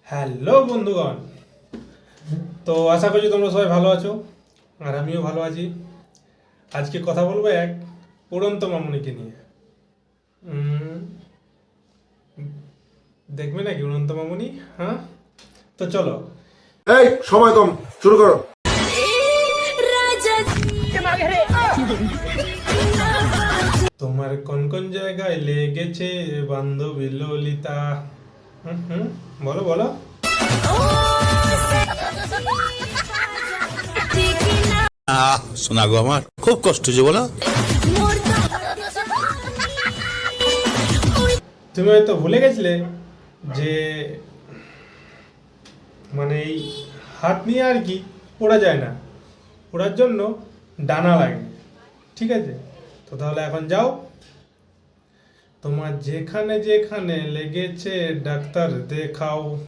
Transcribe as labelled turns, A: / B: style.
A: Hello বন্ধুগণ, তো আশা করছি তোমরা সবাই ভালো আছো আর আমিও ভালো আছি। আজকে কথা বলবো এক উড়ন্ত মামুনিকে নিয়ে। উম, দেখবে নাকি উড়ন্ত মামুনি? হ্যাঁ, তো চলো।
B: এই সময় কম, শুরু করো।
A: তোমার কোন কোন জায়গায় লেগেছে বান্ধবী ললিতা? হুম হুম, বলো বলো।
C: শোনা গো আমার খুব কষ্ট যে বলো।
A: তুমি হয়তো ভুলে গেছিলে যে এই হাত নিয়ে আর কি ওড়া যায় না, ওড়ার জন্য ডানা লাগে। ঠিক আছে, তো তাহলে এখন যাও, তোমার যেখানে যেখানে লেগেছে ডাক্তার দেখাও।